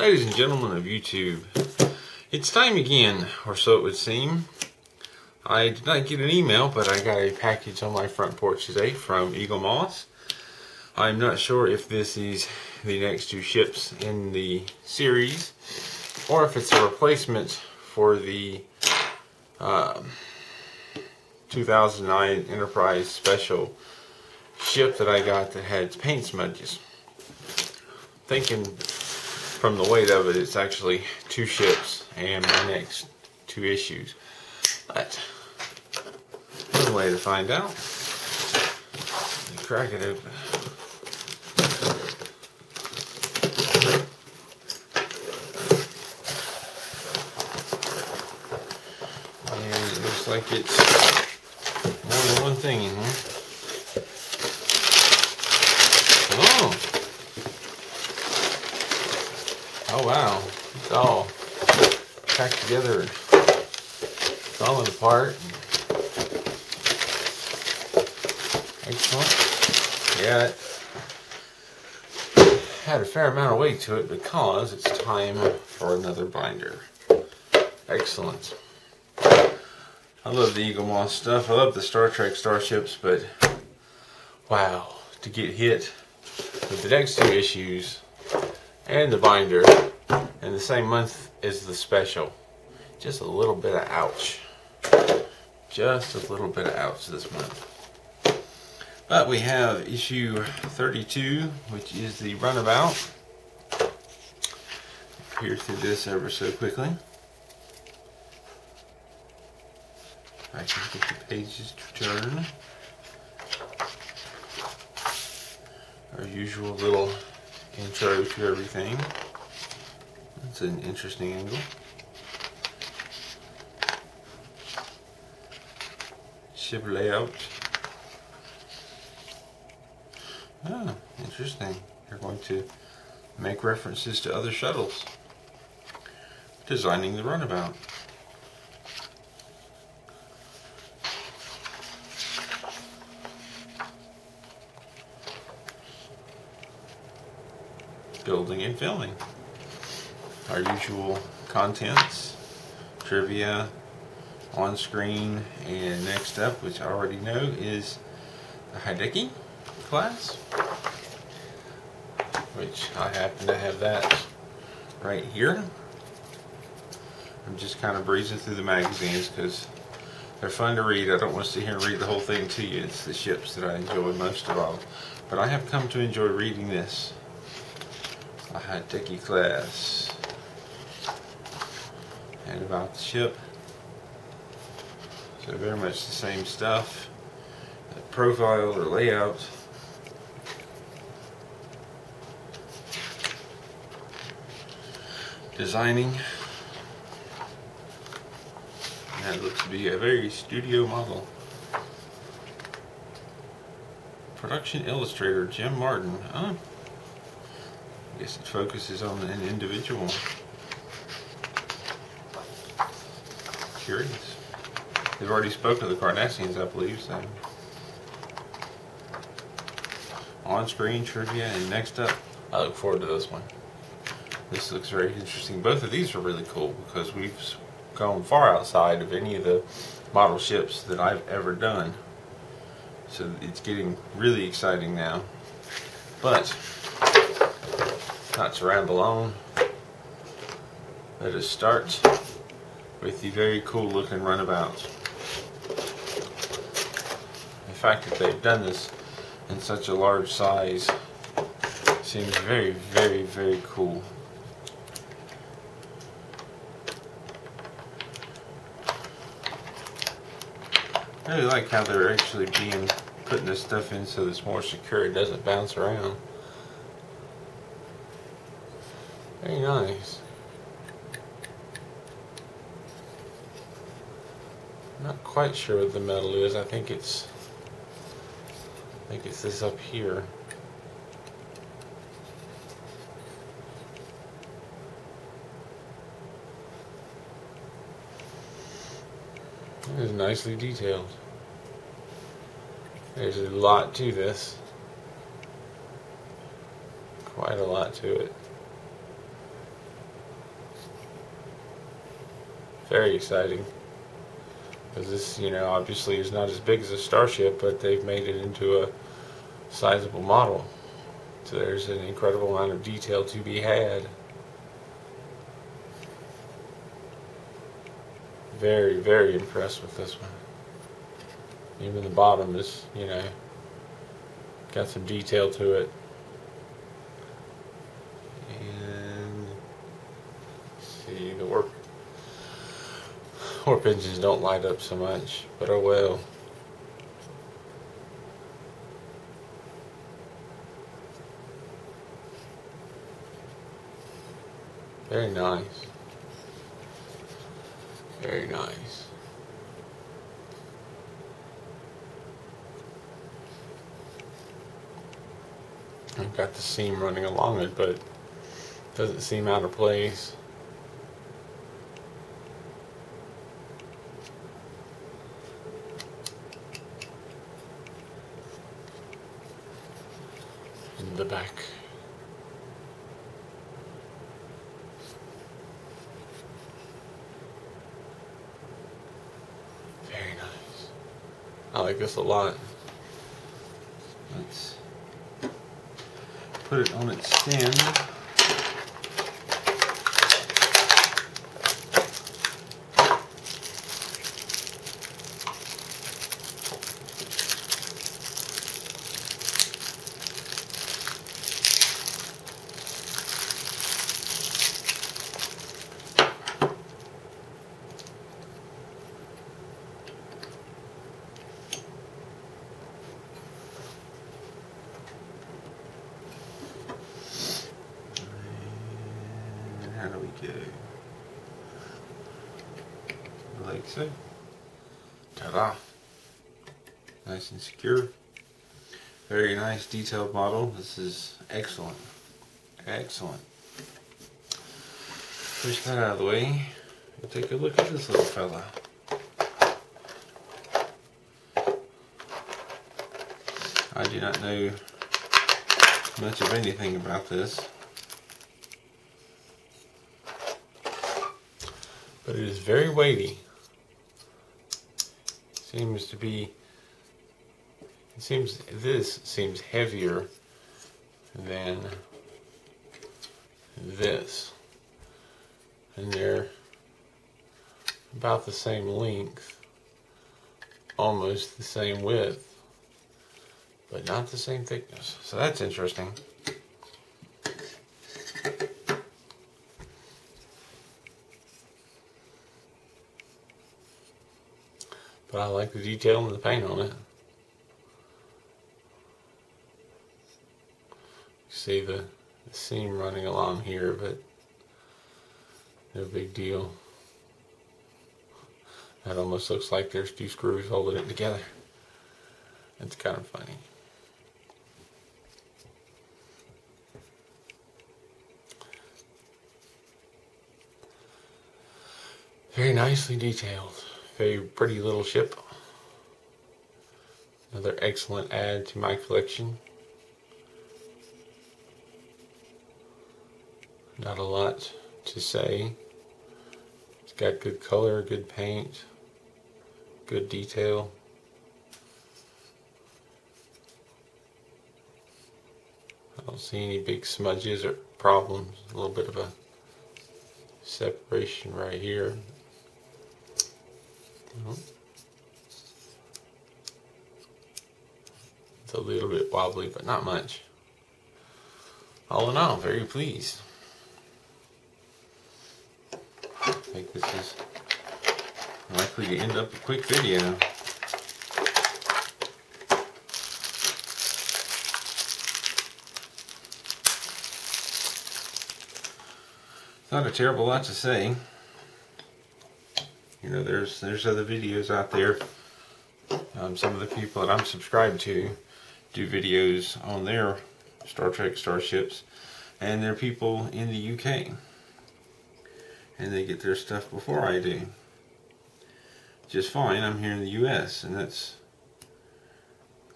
Ladies and gentlemen of YouTube, it's time again, or so it would seem. I did not get an email, but I got a package on my front porch today from Eagle Moss. I'm not sure if this is the next two ships in the series, or if it's a replacement for the 2009 Enterprise Special ship that I got that had paint smudges. Thinking from the weight of it, it's actually two ships and my next two issues. But one way to find out. Crack it open. And it looks like it's more than one thing in here. Oh wow, it's all packed together, falling apart. Excellent. Yeah, it had a fair amount of weight to it because it's time for another binder. Excellent. I love the Eagle Moss stuff. I love the Star Trek Starships, but wow, to get hit with the next two issues and the binder in the same month as the special. Just a little bit of ouch. Just a little bit of ouch this month. But we have issue 32, which is the runabout. Peer through this ever so quickly. I can get the pages to turn. Our usual little intro to everything. That's an interesting angle. Ship layout. Ah, interesting. They're going to make references to other shuttles. Designing the runabout. Building and filming. Our usual contents, trivia, on screen, and next up, which I already know, is the Hideki class, which I happen to have that right here. I'm just kind of breezing through the magazines because they're fun to read. I don't want to sit here and read the whole thing to you. It's the ships that I enjoy most of all. But I have come to enjoy reading this. A Hideki class. And about the ship. So very much the same stuff. The profile or layout. Designing. And that looks to be a very studio model. Production illustrator Jim Martin. I guess it focuses on an individual. Curious. They've already spoken to the Cardasians, I believe, so. On-screen trivia, and next up, I look forward to this one. This looks very interesting. Both of these are really cool because we've gone far outside of any of the model ships that I've ever done. So it's getting really exciting now. But not to ramble on, let us start with the very cool looking runabout. The fact that they've done this in such a large size seems very, very, very cool. I really like how they're actually putting this stuff in so it's more secure, it doesn't bounce around. Very nice. Not quite sure what the metal is. I think it's this up here. It is nicely detailed. There's a lot to this. Quite a lot to it. Very exciting. Because this, you know, obviously is not as big as a Starship, but they've made it into a sizable model. So there's an incredible amount of detail to be had. Very, very impressed with this one. Even the bottom is, you know, got some detail to it. And see, the warp engines don't light up so much, but oh well. Very nice. Very nice. I've got the seam running along it, but it doesn't seem out of place. In the back. Very nice. I like this a lot. Let's put it on its stand. How do we go? Like so. Ta-da! Nice and secure. Very nice detailed model. This is excellent. Excellent. Push that out of the way. We'll take a look at this little fella. I do not know much of anything about this, but it is very weighty. Seems to be, this seems heavier than this, and they're about the same length, almost the same width, but not the same thickness. So that's interesting. But I like the detail and the paint on it. You see the seam running along here, but no big deal. That almost looks like there's two screws holding it together. It's kind of funny. Very nicely detailed. Very pretty little ship. Another excellent add to my collection. Not a lot to say. It's got good color, good paint, good detail. I don't see any big smudges or problems. A little bit of a separation right here. It's a little bit wobbly, but not much. All in all, very pleased. I think this is likely to end up a quick video. Not a terrible lot to say. You know, there's other videos out there. Some of the people that I'm subscribed to do videos on their Star Trek Starships, and they're people in the UK, and they get their stuff before I do. Just fine. I'm here in the US, and that's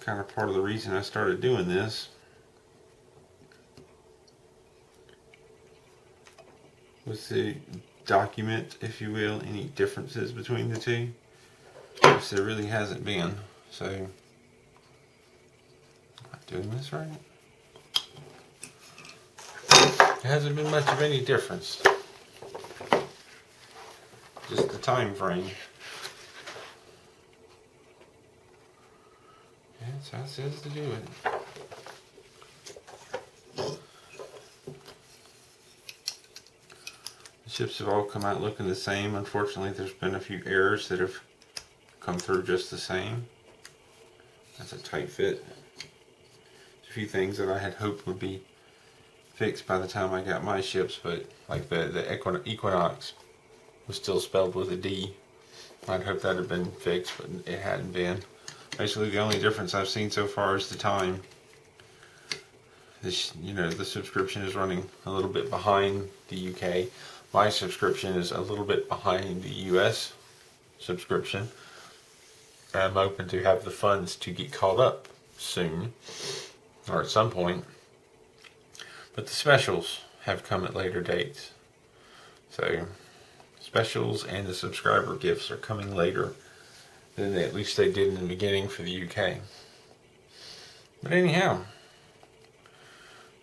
kind of part of the reason I started doing this. Was to document, if you will, any differences between the two. Which there really hasn't been. So, am I doing this right? There hasn't been much of any difference. Just the time frame. Yeah, that's how it says to do it. The ships have all come out looking the same. Unfortunately, there's been a few errors that have come through just the same. That's a tight fit. There's a few things that I had hoped would be fixed by the time I got my ships, but like the Equinox was still spelled with a D. I'd hoped that had been fixed, but it hadn't been. Basically, the only difference I've seen so far is the time. This, you know, the subscription is running a little bit behind the UK. My subscription is a little bit behind the US subscription. I'm hoping to have the funds to get caught up soon, or at some point. But the specials have come at later dates. So, specials and the subscriber gifts are coming later than at least they did in the beginning for the UK. But anyhow,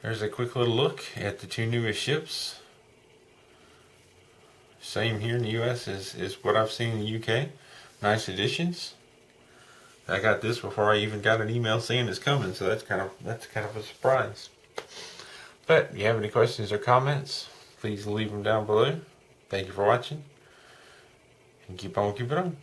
there's a quick little look at the two newest ships. Same here in the US as what I've seen in the UK. Nice additions. I got this before I even got an email saying it's coming, so that's kind of a surprise. But if you have any questions or comments, please leave them down below. Thank you for watching, and keep on keeping on.